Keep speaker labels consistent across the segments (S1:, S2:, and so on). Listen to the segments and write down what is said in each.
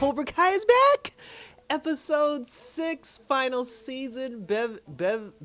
S1: Cobra Kai is back. Episode 6, final season. Benvinguts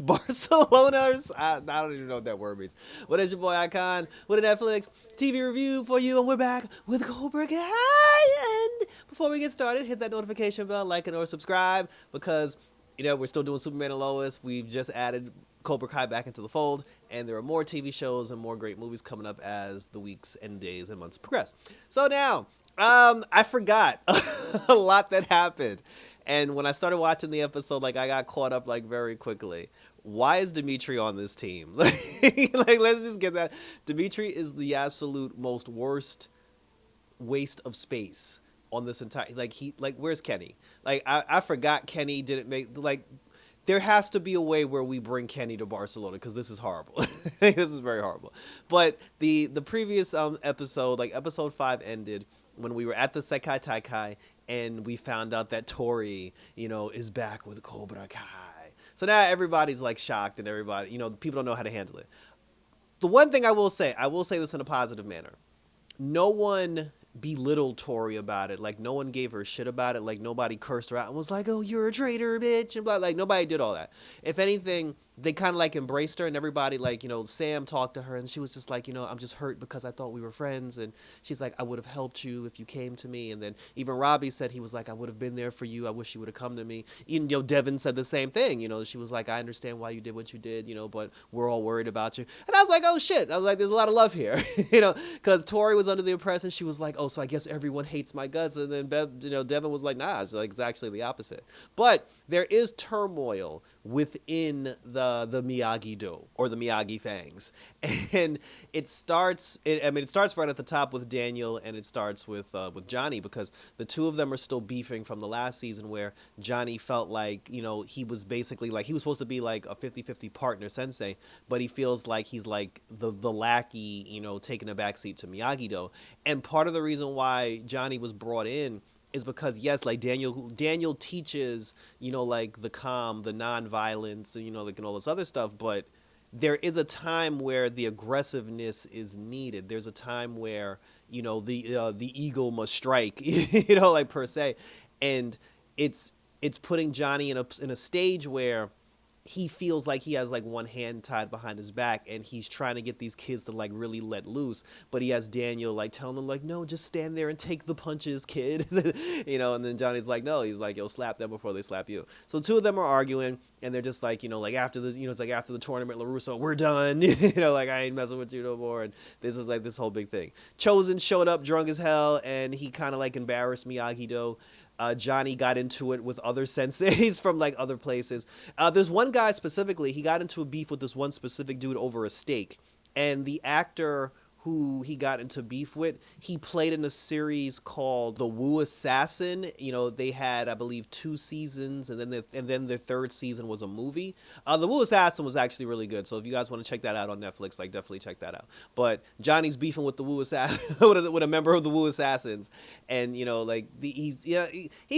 S1: Barcelona. I don't even know what that word means. What is your boy Icon with a Netflix TV review for you, and we're back with Cobra Kai. And before we get started, hit that notification bell, like it or subscribe, because we're still doing Superman and Lois. We've just added Cobra Kai back into the fold, and there are more TV shows and more great movies coming up as the weeks and days and months progress. So now, I forgot a lot that happened, and when I started watching the episode, I got caught up very quickly. Why is Dimitri on this team? Let's just get that. Dimitri is the absolute most worst waste of space on this entire. Where's Kenny? I forgot Kenny didn't make There has to be a way where we bring Kenny to Barcelona, because this is horrible. This is very horrible. But the previous episode, episode 5, ended when we were at the Sekai Taikai, and we found out that Tori, is back with Cobra Kai. So now everybody's shocked, and everybody, people don't know how to handle it. The one thing I will say this in a positive manner. No one belittled Tori about it. No one gave her shit about it. Nobody cursed her out and was like, "Oh, you're a traitor, bitch," and blah. Nobody did all that. If anything, they kind of embraced her, and everybody Sam talked to her, and she was just "I'm just hurt because I thought we were friends," and she's like, "I would have helped you if you came to me." And then even Robbie said he was like, "I would have been there for you. I wish you would have come to me." Even Devin said the same thing. She was like, "I understand why you did what you did, but we're all worried about you." And I was like, "Oh shit!" I was like, "There's a lot of love here," because Tori was under the impression, she was like, "Oh, so I guess everyone hates my guts," and then Devin was like, "Nah, it's actually the opposite." But there is turmoil within the Miyagi-Do, or the Miyagi fangs, and it starts right at the top with Daniel, and it starts with Johnny, because the two of them are still beefing from the last season, where Johnny felt he was basically he was supposed to be a 50-50 partner sensei, but he feels like he's the lackey, taking a backseat to Miyagi-Do. And part of the reason why Johnny was brought in is because, yes, Daniel teaches, the calm, the non-violence, and, and all this other stuff, but there is a time where the aggressiveness is needed. There's a time where, the eagle must strike, per se. And it's putting Johnny in a stage where he feels like he has one hand tied behind his back, and he's trying to get these kids to really let loose, but he has Daniel telling them "No, just stand there and take the punches, kid." And then Johnny's like, "No," he's like, "Yo, slap them before they slap you." So the two of them are arguing, and they're just after the it's after the tournament, LaRusso, "We're done." I ain't messing with you no more. And this is this whole big thing. Chosen showed up drunk as hell, and he kind of embarrassed Miyagi-Do. Johnny got into it with other senseis from other places. There's one guy specifically, he got into a beef with this one specific dude over a steak. And the actor who he got into beef with, he played in a series called The Wu Assassin. They had, I believe, 2 seasons, and then their 3rd season was a movie. The Wu Assassin was actually really good, so if you guys want to check that out on Netflix, definitely check that out. But Johnny's beefing with the Wu Assassin, with a member of the Wu Assassins, and he's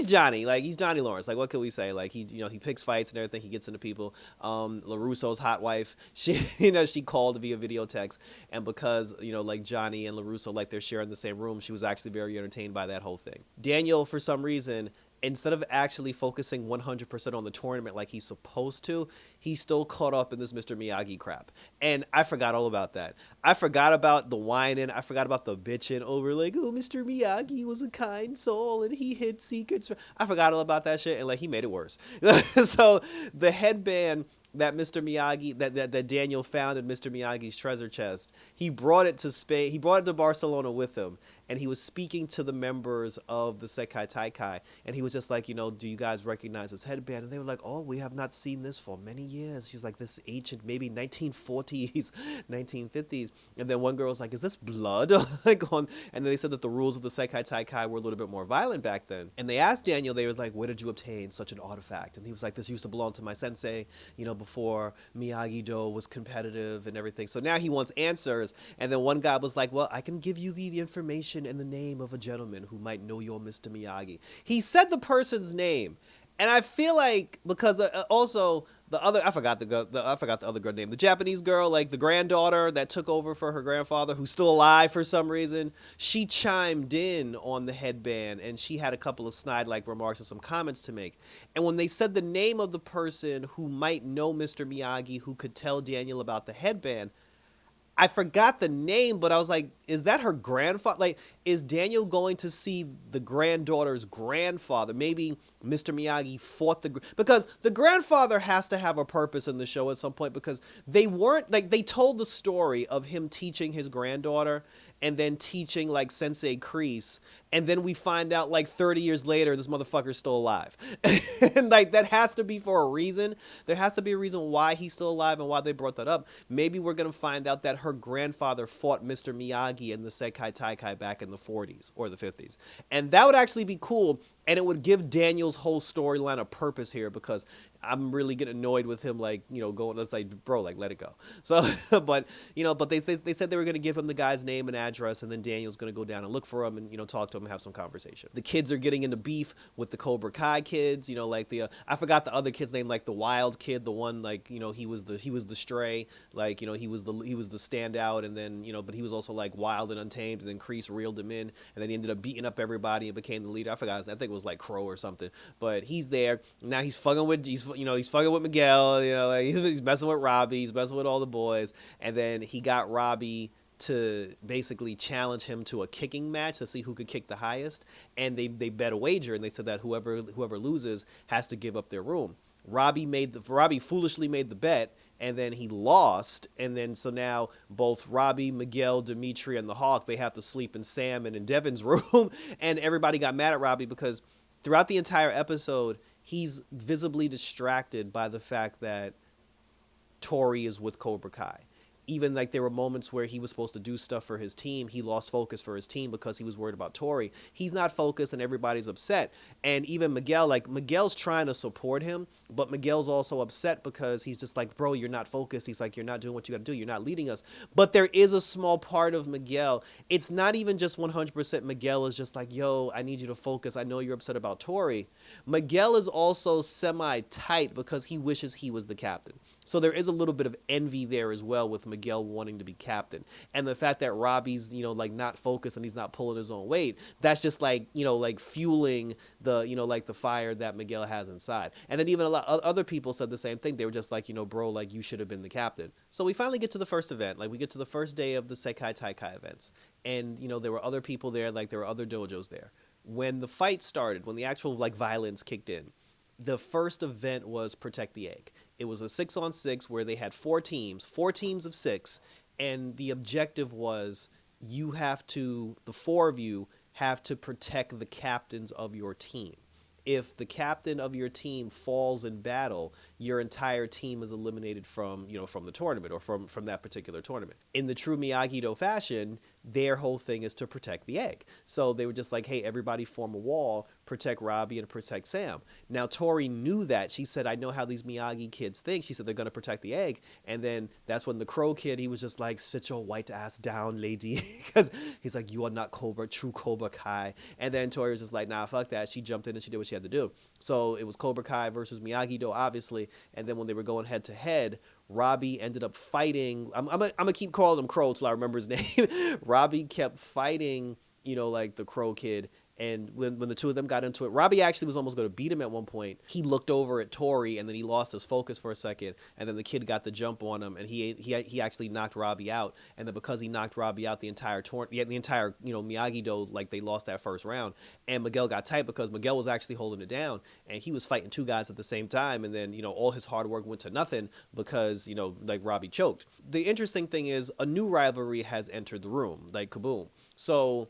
S1: Johnny, he's Johnny Lawrence. What can we say? He picks fights and everything. He gets into people. LaRusso's hot wife, she called via video text, and because Johnny and LaRusso, they're sharing the same room, she was actually very entertained by that whole thing. Daniel, for some reason, instead of actually focusing 100% on the tournament like he's supposed to, he's still caught up in this Mr. Miyagi crap. And I forgot all about that. I forgot about the whining. I forgot about the bitching over "Oh, Mr. Miyagi was a kind soul and he hid secrets." I forgot all about that shit, and he made it worse. So the headband that Mr. Miyagi, that Daniel found in Mr. Miyagi's treasure chest, he brought it to Spain. He brought it to Barcelona with him, and he was speaking to the members of the Sekai Taikai, and he was just "Do you guys recognize this headband?" And they were like, "Oh, we have not seen this for many years." She's like, "This ancient, maybe 1940s, 1950s." And then one girl was like, "Is this blood?" And then they said that the rules of the Sekai Taikai were a little bit more violent back then. And they asked Daniel, they were like, "Where did you obtain such an artifact?" And he was like, "This used to belong to my sensei, before Miyagi-Do was competitive and everything." So now he wants answers. And then one guy was like, "Well, I can give you the information and the name of a gentleman who might know your Mr. Miyagi." He said the person's name, And I feel like because also the other I forgot the other girl name, the Japanese girl, like the granddaughter that took over for her grandfather, who's still alive for some reason. She chimed in on the headband, and she had a couple of snide like remarks and some comments to make. And when they said the name of the person who might know Mr. Miyagi, who could tell Daniel about the headband, I forgot the name, but I was like, is that her grandfather? Like, is Daniel going to see the granddaughter's grandfather? Maybe Mr. Miyagi fought because the grandfather has to have a purpose in the show at some point, because they weren't like, they told the story of him teaching his granddaughter and then teaching like Sensei Kreese, and then we find out like 30 years later this motherfucker's still alive. And like that has to be for a reason. There has to be a reason why he's still alive and why they brought that up. Maybe we're going to find out that her grandfather fought Mr. Miyagi in the Sekai Taikai back in the 40s or the 50s. And that would actually be cool, and it would give Daniel's whole storyline a purpose here, because I'm really getting annoyed with him, like, you know, going, that's like, bro, like, let it go. So, but, you know, but they said they were going to give him the guy's name and address, and then Daniel's going to go down and look for him and, you know, talk to him and have some conversation. The kids are getting into beef with the Cobra Kai kids, you know, like I forgot the other kid's name, like the wild kid, the one, like, you know, he was the stray, like, you know, he was the standout, and then, you know, but he was also like wild and untamed, and then Kreese reeled him in, and then he ended up beating up everybody and became the leader. I forgot, I think it was like Crow or something, but he's there. Now he's fucking with Miguel, you know, like he's messing with Robbie, he's messing with all the boys, and then he got Robbie to basically challenge him to a kicking match to see who could kick the highest, and they bet a wager, and they said that whoever loses has to give up their room. Robbie foolishly made the bet, and then he lost, and then so now both Robbie, Miguel, Dimitri, and the Hawk, they have to sleep in Sam and in Devin's room, and everybody got mad at Robbie because throughout the entire episode, he's visibly distracted by the fact that Tori is with Cobra Kai. Even like there were moments where he was supposed to do stuff for his team, he lost focus for his team because he was worried about Tori. He's not focused and everybody's upset. And even Miguel, like Miguel's trying to support him, but Miguel's also upset because he's just like, bro, you're not focused. He's like, you're not doing what you got to do. You're not leading us. But there is a small part of Miguel. It's not even just 100% Miguel is just like, yo, I need you to focus. I know you're upset about Tori. Miguel is also semi-tight because he wishes he was the captain. So there is a little bit of envy there as well with Miguel wanting to be captain. And the fact that Robbie's, you know, like not focused and he's not pulling his own weight, that's just like, you know, like fueling the, you know, like the fire that Miguel has inside. And then even a lot of other people said the same thing. They were just like, you know, bro, like you should have been the captain. So we finally get to the first event. Like we get to the first day of the Sekai Taikai events. And, you know, there were other people there, like there were other dojos there. When the fight started, when the actual like violence kicked in, the first event was Protect the Egg. It was a 6-on-6 where they had four teams of 6, and the objective was the four of you have to protect the captains of your team. If the captain of your team falls in battle, your entire team is eliminated from the tournament or from that particular tournament. In the true Miyagi-Do fashion, their whole thing is to protect the egg. So they were just like, hey, everybody form a wall, protect Robbie and protect Sam. Now, Tori knew that. She said, I know how these Miyagi kids think. She said they're going to protect the egg. And then that's when the Crow kid, he was just like, sit your white ass down, lady. Because he's like, you are not true Cobra Kai. And then Tori was just like, nah, fuck that. She jumped in and she did what she had to do. So it was Cobra Kai versus Miyagi-Do, obviously. And then when they were going head to head, Robbie ended up fighting. I'm gonna keep calling him Crow till I remember his name. Robbie kept fighting, you know, like the Crow kid. And when the two of them got into it, Robbie actually was almost going to beat him at one point. He looked over at Tori, and then he lost his focus for a second. And then the kid got the jump on him, and he actually knocked Robbie out. And then because he knocked Robbie out, the entire Miyagi-Do, like they lost that first round. And Miguel got tight because Miguel was actually holding it down, and he was fighting two guys at the same time. And then, you know, all his hard work went to nothing because, you know, like Robbie choked. The interesting thing is a new rivalry has entered the room, like kaboom. So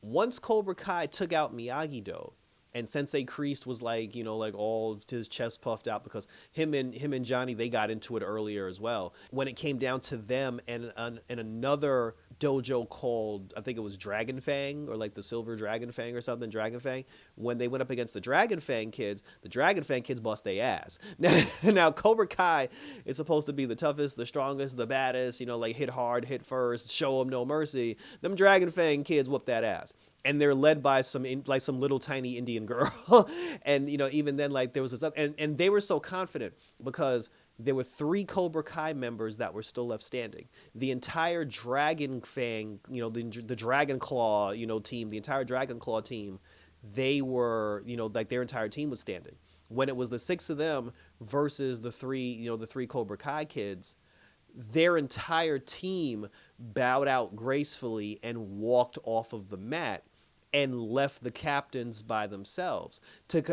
S1: once Cobra Kai took out Miyagi-Do, and Sensei Kreese was like, you know, like all his chest puffed out because him and Johnny, they got into it earlier as well. When it came down to them and another dojo called, I think it was Dragon Fang, or like the Silver Dragon Fang or something, Dragon Fang, when they went up against the Dragon Fang kids bust their ass. Now Cobra Kai is supposed to be the toughest, the strongest, the baddest, you know, like hit hard, hit first, show them no mercy. Them Dragon Fang kids whooped that ass. and they're led by like some little tiny Indian girl. And even then, like there was this and they were so confident because there were 3 Cobra Kai members that were still left standing. The entire Dragon Fang, the Dragon Claw, team, the entire Dragon Claw team, they were, like their entire team was standing. When it was the 6 of them versus the 3, the 3 Cobra Kai kids, their entire team bowed out gracefully and walked off of the mat and left the captains by themselves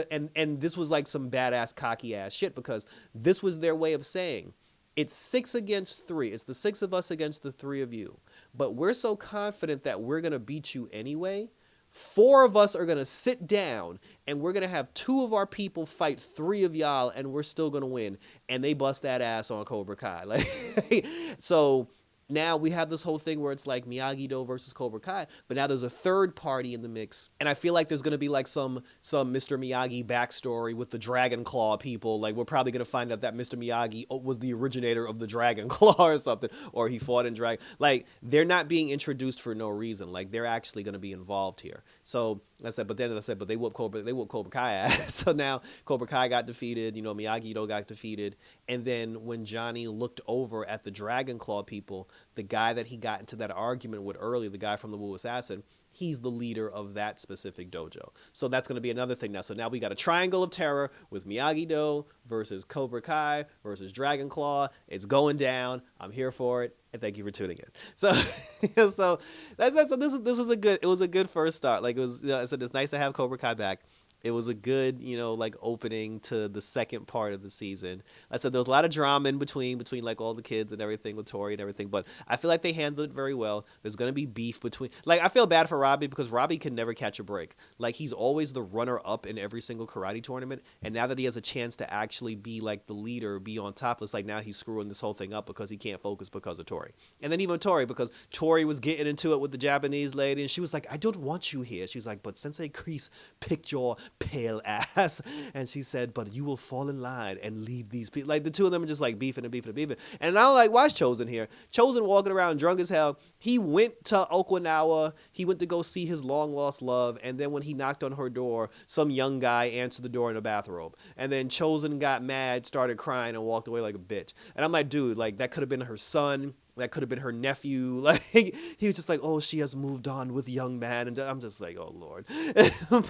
S1: and this was like some badass cocky ass shit, because this was their way of saying it's 6 against 3. It's the 6 of us against the 3 of you, but we're so confident that we're going to beat you anyway. 4 of us are going to sit down and we're going to have 2 of our people fight 3 of y'all and we're still going to win. And they bust that ass on Cobra Kai. Like, so now we have this whole thing where it's like Miyagi-Do versus Cobra Kai, but now there's a third party in the mix, and I feel like there's gonna be like some Mr. Miyagi backstory with the Dragon Claw people. Like we're probably gonna find out that Mr. Miyagi was the originator of the Dragon Claw or something, or he fought in Dragon. Like they're not being introduced for no reason. Like they're actually gonna be involved here. So but they whoop Cobra Kai ass. So now Cobra Kai got defeated, Miyagi-Do got defeated, and then when Johnny looked over at the Dragon Claw people, the guy that he got into that argument with earlier, the guy from the Wu Assassin, he's the leader of that specific dojo. So that's going to be another thing now. So now we got a triangle of terror with Miyagi-Do versus Cobra Kai versus Dragon Claw. It's going down. I'm here for it. And thank you for tuning in. So, so that's it. So this was a good first start. Like it was, I said, it's nice to have Cobra Kai back. It was a good, like opening to the second part of the season. I said there was a lot of drama in between like all the kids and everything with Tori and everything, but I feel like they handled it very well. There's going to be beef between, like I feel bad for Robbie because Robbie can never catch a break. Like he's always the runner up in every single karate tournament, and now that he has a chance to actually be like the leader, be on top, it's like now he's screwing this whole thing up because he can't focus because of Tori. And then even Tori, because Tori was getting into it with the Japanese lady, and she was like, I don't want you here. She's like, but Sensei Kreese picked your pale ass, and she said, but you will fall in line and lead these people. Like the two of them are just like beefing. And I'm like, why is Chosen here? Chosen walking around drunk as hell. He went to Okinawa. He went to go see his long lost love, and then when he knocked on her door, some young guy answered the door in a bathrobe, and then Chosen got mad, started crying, and walked away like a bitch. And I'm like, dude, like that could have been her son. That could have been her nephew. Like he was just like, oh, she has moved on with young man, and I'm just like, oh Lord.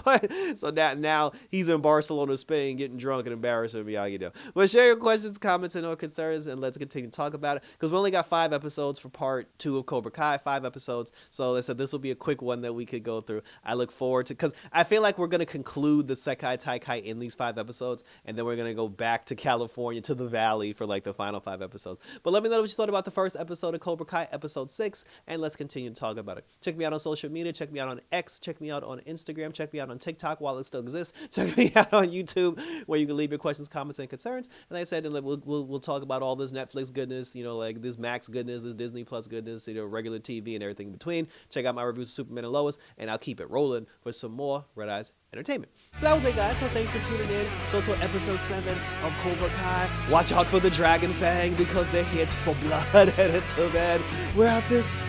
S1: But so that now he's in Barcelona, Spain, getting drunk and embarrassing Miyagi-Do. But share your questions, comments, and or concerns, and let's continue to talk about it, because we only got 5 episodes for part 2 of Cobra Kai. 5 episodes. So I said this will be a quick one that we could go through. I look forward to, because I feel like we're gonna conclude the Sekai Taikai in these 5 episodes, and then we're gonna go back to California to the Valley for like the final 5 episodes. But let me know what you thought about the first episode of Cobra Kai, episode 6, and let's continue to talk about it. Check me out on social media. Check me out on X. Check me out on Instagram. Check me out on TikTok while it still exists. Check me out on YouTube, where you can leave your questions, comments, and concerns. And like I said, we'll talk about all this Netflix goodness, like this Max goodness, this Disney Plus goodness, regular TV and everything in between. Check out my reviews of Superman and Lois, and I'll keep it rolling for some more Red Eyes Entertainment. So that was it, guys. So thanks for tuning in. So until episode 7 of Cobra Kai, watch out for the Dragon Fang, because they're here for blood. And until then, we're out this